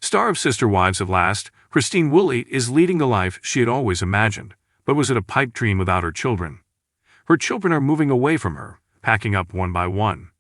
Star of Sister Wives at last, Christine Woolley is leading the life she had always imagined, but was it a pipe dream without her children? Her children are moving away from her, packing up one by one.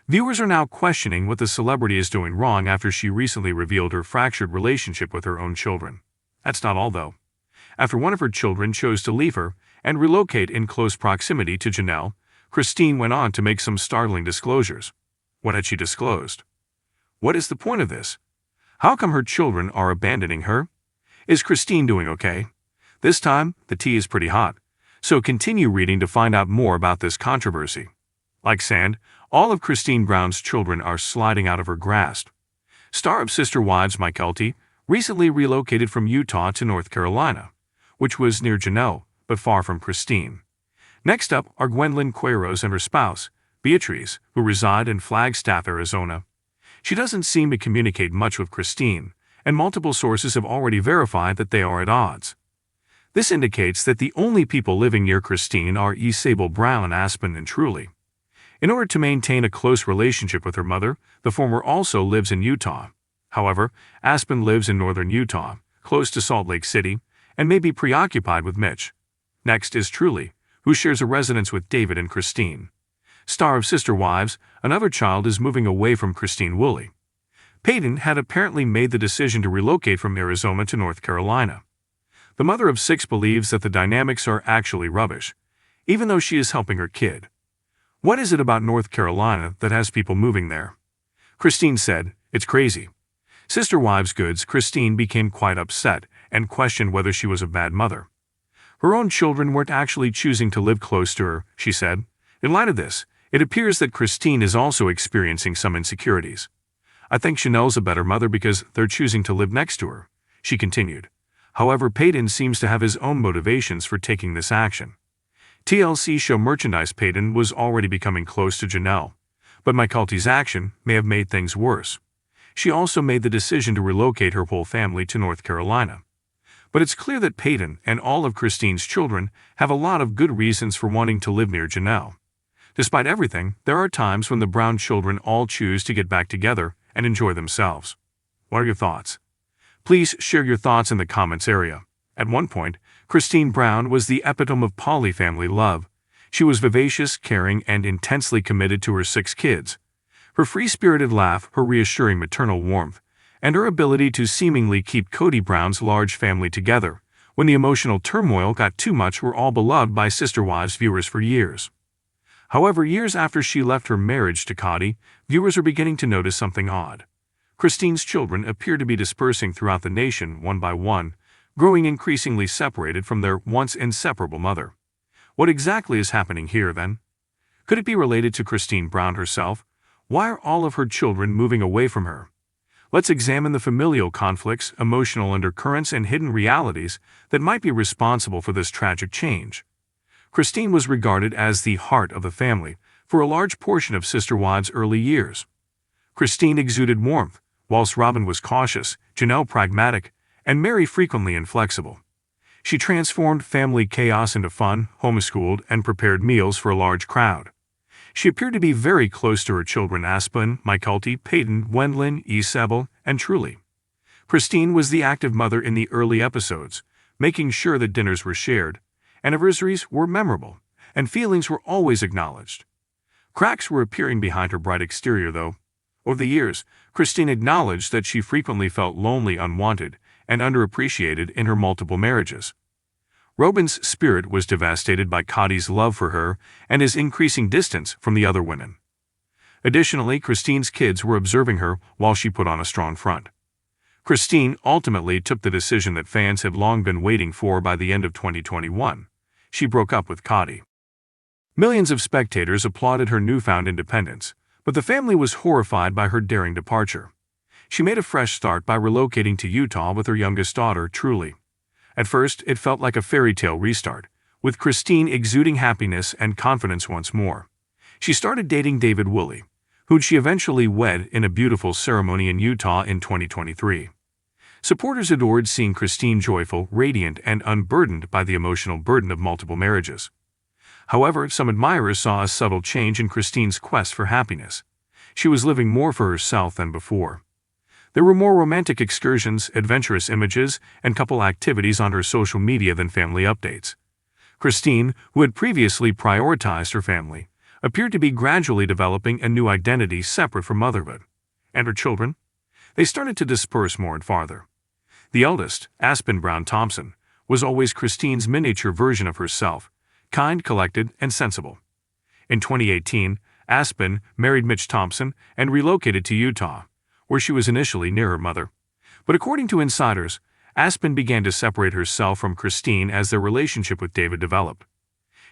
Viewers are now questioning what the celebrity is doing wrong after she recently revealed her fractured relationship with her own children. That's not all, though. After one of her children chose to leave her and relocate in close proximity to Janelle, Christine went on to make some startling disclosures. What had she disclosed? What is the point of this? How come her children are abandoning her? Is Christine doing okay? This time, the tea is pretty hot, so continue reading to find out more about this controversy. Like sand, all of Kody Brown's children are sliding out of her grasp. Star of Sister Wives Kody recently relocated from Utah to North Carolina, which was near Janelle, but far from Christine. Next up are Gwendolyn Queiroz and her spouse, Beatrice, who reside in Flagstaff, Arizona. She doesn't seem to communicate much with Christine, and multiple sources have already verified that they are at odds. This indicates that the only people living near Christine are Sable Brown, Aspen, and Truly. In order to maintain a close relationship with her mother, the former also lives in Utah. However, Aspen lives in northern Utah, close to Salt Lake City, and may be preoccupied with Mitch. Next is Truly, who shares a residence with David and Christine. Star of Sister Wives, another child is moving away from Christine Woolley. Peyton had apparently made the decision to relocate from Arizona to North Carolina. The mother of 6 believes that the dynamics are actually rubbish, even though she is helping her kid. What is it about North Carolina that has people moving there? Christine said, "It's crazy." Sister Wives Goods, Christine became quite upset and questioned whether she was a bad mother. Her own children weren't actually choosing to live close to her, she said. In light of this, it appears that Christine is also experiencing some insecurities. "I think Chanel's a better mother because they're choosing to live next to her," she continued. However, Peyton seems to have his own motivations for taking this action. TLC show merchandise Peyton was already becoming close to Janelle, but Kody's action may have made things worse. She also made the decision to relocate her whole family to North Carolina. But it's clear that Peyton and all of Christine's children have a lot of good reasons for wanting to live near Janelle. Despite everything, there are times when the Brown children all choose to get back together and enjoy themselves. What are your thoughts? Please share your thoughts in the comments area. At one point, Kody Brown was the epitome of poly-family love. She was vivacious, caring, and intensely committed to her 6 kids. Her free-spirited laugh, her reassuring maternal warmth, and her ability to seemingly keep Kody Brown's large family together when the emotional turmoil got too much were all beloved by Sister Wives viewers for years. However, years after she left her marriage to Kody, viewers are beginning to notice something odd. Christine's children appear to be dispersing throughout the nation one by one, growing increasingly separated from their once inseparable mother. What exactly is happening here, then? Could it be related to Kody Brown herself? Why are all of her children moving away from her? Let's examine the familial conflicts, emotional undercurrents, and hidden realities that might be responsible for this tragic change. Christine was regarded as the heart of the family for a large portion of Sister Wives' early years. Christine exuded warmth, whilst Robyn was cautious, Janelle pragmatic, and Meri frequently inflexible. She transformed family chaos into fun, homeschooled, and prepared meals for a large crowd. She appeared to be very close to her children Aspen, Kody, Peyton, Gwendolyn, Isabel, and Truly. Christine was the active mother in the early episodes, making sure that dinners were shared, anniversaries were memorable, and feelings were always acknowledged. Cracks were appearing behind her bright exterior, though. Over the years, Christine acknowledged that she frequently felt lonely, unwanted, and underappreciated in her multiple marriages. Robyn's spirit was devastated by Kody's love for her and his increasing distance from the other women. Additionally, Christine's kids were observing her while she put on a strong front. Christine ultimately took the decision that fans had long been waiting for by the end of 2021. She broke up with Kody. Millions of spectators applauded her newfound independence, but the family was horrified by her daring departure. She made a fresh start by relocating to Utah with her youngest daughter, Truly. At first, it felt like a fairy tale restart, with Christine exuding happiness and confidence once more. She started dating David Woolley, who she eventually wed in a beautiful ceremony in Utah in 2023. Supporters adored seeing Christine joyful, radiant, and unburdened by the emotional burden of multiple marriages. However, some admirers saw a subtle change in Christine's quest for happiness. She was living more for herself than before. There were more romantic excursions, adventurous images, and couple activities on her social media than family updates. Christine, who had previously prioritized her family, appeared to be gradually developing a new identity separate from motherhood. And her children? They started to disperse more and farther. The eldest, Aspen Brown Thompson, was always Christine's miniature version of herself, kind, collected, and sensible. In 2018, Aspen married Mitch Thompson and relocated to Utah, where she was initially near her mother. But according to insiders, Aspen began to separate herself from Christine as their relationship with David developed.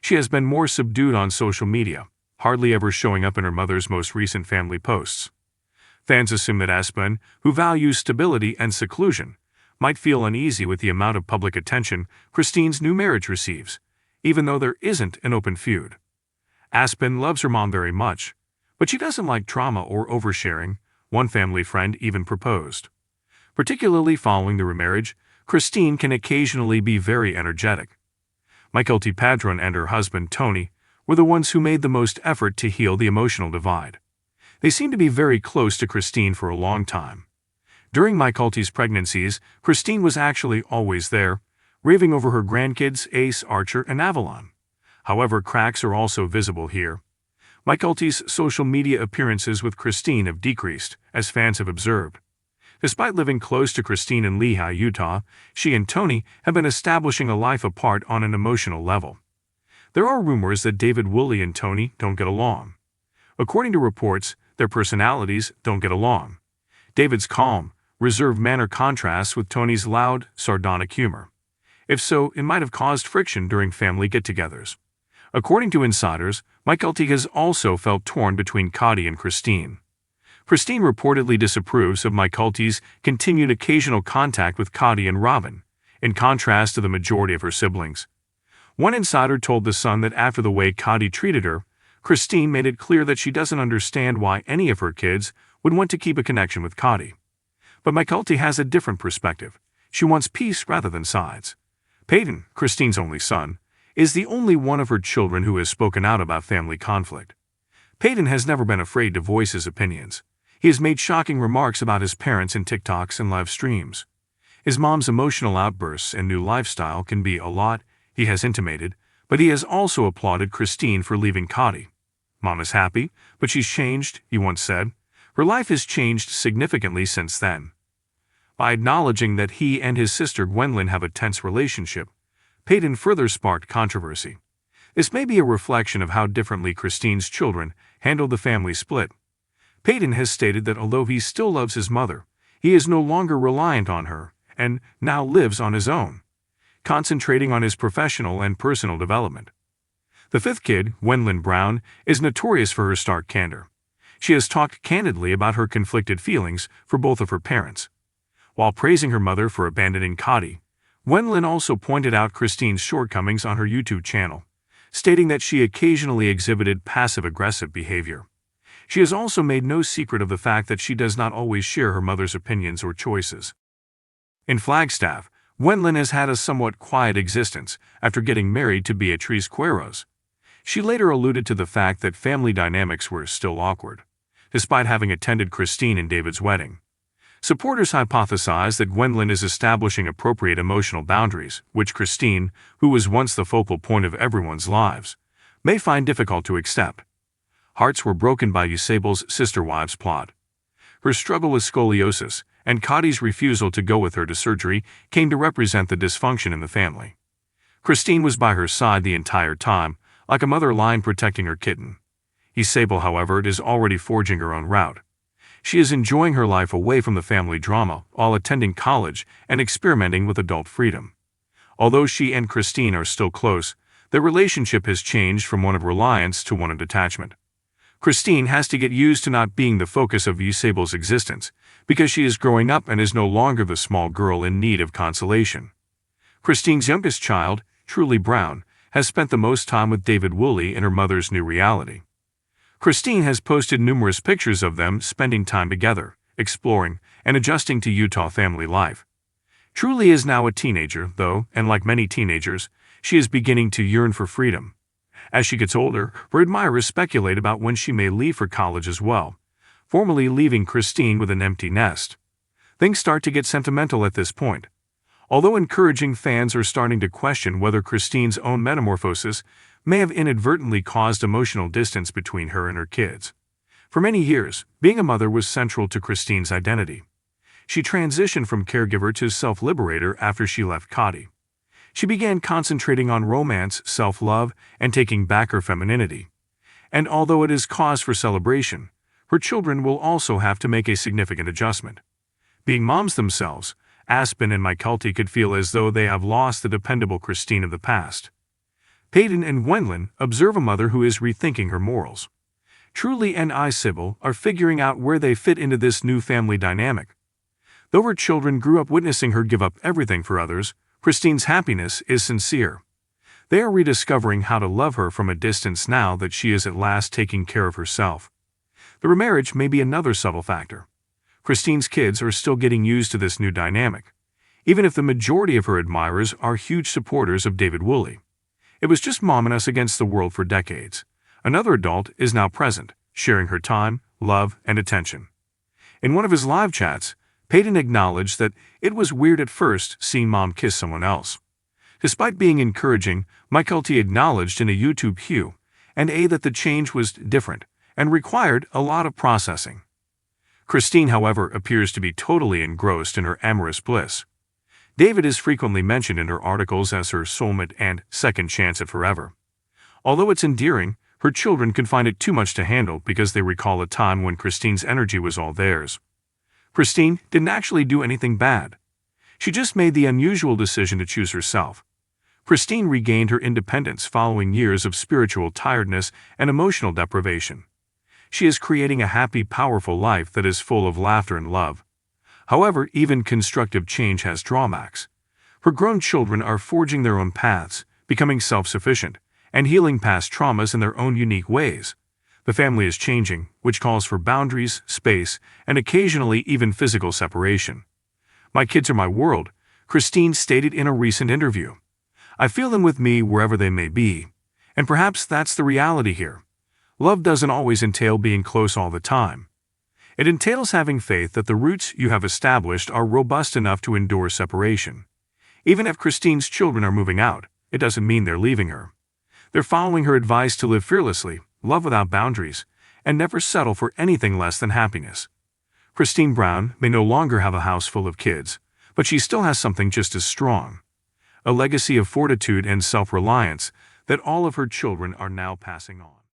She has been more subdued on social media, hardly ever showing up in her mother's most recent family posts. Fans assume that Aspen, who values stability and seclusion, might feel uneasy with the amount of public attention Christine's new marriage receives, even though there isn't an open feud. Aspen loves her mom very much, but she doesn't like drama or oversharing, one family friend even proposed. Particularly following the remarriage, Christine can occasionally be very energetic. Mykelti Padron and her husband Tony were the ones who made the most effort to heal the emotional divide. They seemed to be very close to Christine for a long time. During Mykelti's pregnancies, Christine was actually always there, raving over her grandkids Ace, Archer, and Avalon. However, cracks are also visible here. Mykelti's social media appearances with Christine have decreased, as fans have observed. Despite living close to Christine in Lehi, Utah, she and Tony have been establishing a life apart on an emotional level. There are rumors that David Woolley and Tony don't get along. According to reports, their personalities don't get along. David's calm, reserved manner contrasts with Tony's loud, sardonic humor. If so, it might have caused friction during family get-togethers. According to insiders, Mykelti has also felt torn between Kody and Christine. Christine reportedly disapproves of Mykelti's continued occasional contact with Kody and Robyn, in contrast to the majority of her siblings. One insider told The Sun that after the way Kody treated her, Christine made it clear that she doesn't understand why any of her kids would want to keep a connection with Kody. But Mykelti has a different perspective. She wants peace rather than sides. Peyton, Christine's only son, is the only one of her children who has spoken out about family conflict. Peyton has never been afraid to voice his opinions. He has made shocking remarks about his parents in TikToks and live streams. His mom's emotional outbursts and new lifestyle can be a lot, he has intimated, but he has also applauded Christine for leaving Kody. Mom is happy, but she's changed, he once said. Her life has changed significantly since then. By acknowledging that he and his sister Gwendolyn have a tense relationship, Peyton further sparked controversy. This may be a reflection of how differently Christine's children handled the family split. Peyton has stated that although he still loves his mother, he is no longer reliant on her and now lives on his own, concentrating on his professional and personal development. The fifth kid, Robyn Brown, is notorious for her stark candor. She has talked candidly about her conflicted feelings for both of her parents. While praising her mother for abandoning Kody, Robyn also pointed out Christine's shortcomings on her YouTube channel, stating that she occasionally exhibited passive-aggressive behavior. She has also made no secret of the fact that she does not always share her mother's opinions or choices. In Flagstaff, Robyn has had a somewhat quiet existence after getting married to Beatriz Quiros. She later alluded to the fact that family dynamics were still awkward, despite having attended Christine and David's wedding. Supporters hypothesize that Robyn is establishing appropriate emotional boundaries, which Christine, who was once the focal point of everyone's lives, may find difficult to accept. Hearts were broken by Usable's sister wives plot. Her struggle with scoliosis and Kody's refusal to go with her to surgery came to represent the dysfunction in the family. Christine was by her side the entire time, like a mother lion protecting her kitten. Usable, however, is already forging her own route. She is enjoying her life away from the family drama while attending college and experimenting with adult freedom. Although she and Christine are still close, their relationship has changed from one of reliance to one of detachment. Christine has to get used to not being the focus of Usable's existence because she is growing up and is no longer the small girl in need of consolation. Christine's youngest child, Truly Brown, has spent the most time with David Woolley in her mother's new reality. Christine has posted numerous pictures of them spending time together, exploring, and adjusting to Utah family life. Truly is now a teenager, though, and like many teenagers, she is beginning to yearn for freedom. As she gets older, her admirers speculate about when she may leave for college as well, formally leaving Christine with an empty nest. Things start to get sentimental at this point. Although encouraging, fans are starting to question whether Christine's own metamorphosis may have inadvertently caused emotional distance between her and her kids. For many years, being a mother was central to Christine's identity. She transitioned from caregiver to self-liberator after she left Kody. She began concentrating on romance, self-love, and taking back her femininity. And although it is cause for celebration, her children will also have to make a significant adjustment. Being moms themselves, Aspen and Mykelti could feel as though they have lost the dependable Christine of the past. Peyton and Gwendolyn observe a mother who is rethinking her morals. Truly and Sybil are figuring out where they fit into this new family dynamic. Though her children grew up witnessing her give up everything for others, Christine's happiness is sincere. They are rediscovering how to love her from a distance now that she is at last taking care of herself. The remarriage may be another subtle factor. Christine's kids are still getting used to this new dynamic, even if the majority of her admirers are huge supporters of David Woolley. It was just Mom and Us against the world for decades. Another adult is now present, sharing her time, love, and attention. In one of his live chats, Peyton acknowledged that it was weird at first seeing Mom kiss someone else. Despite being encouraging, Mykelti acknowledged in a YouTube Q&A that the change was different and required a lot of processing. Christine, however, appears to be totally engrossed in her amorous bliss. David is frequently mentioned in her articles as her soulmate and second chance at forever. Although it's endearing, her children can find it too much to handle because they recall a time when Christine's energy was all theirs. Christine didn't actually do anything bad. She just made the unusual decision to choose herself. Christine regained her independence following years of spiritual tiredness and emotional deprivation. She is creating a happy, powerful life that is full of laughter and love. However, even constructive change has drawbacks. Her grown children are forging their own paths, becoming self-sufficient, and healing past traumas in their own unique ways. The family is changing, which calls for boundaries, space, and occasionally even physical separation. "My kids are my world," Christine stated in a recent interview. "I feel them with me wherever they may be." And perhaps that's the reality here. Love doesn't always entail being close all the time. It entails having faith that the roots you have established are robust enough to endure separation. Even if Christine's children are moving out, it doesn't mean they're leaving her. They're following her advice to live fearlessly, love without boundaries, and never settle for anything less than happiness. Christine Brown may no longer have a house full of kids, but she still has something just as strong. A legacy of fortitude and self-reliance that all of her children are now passing on.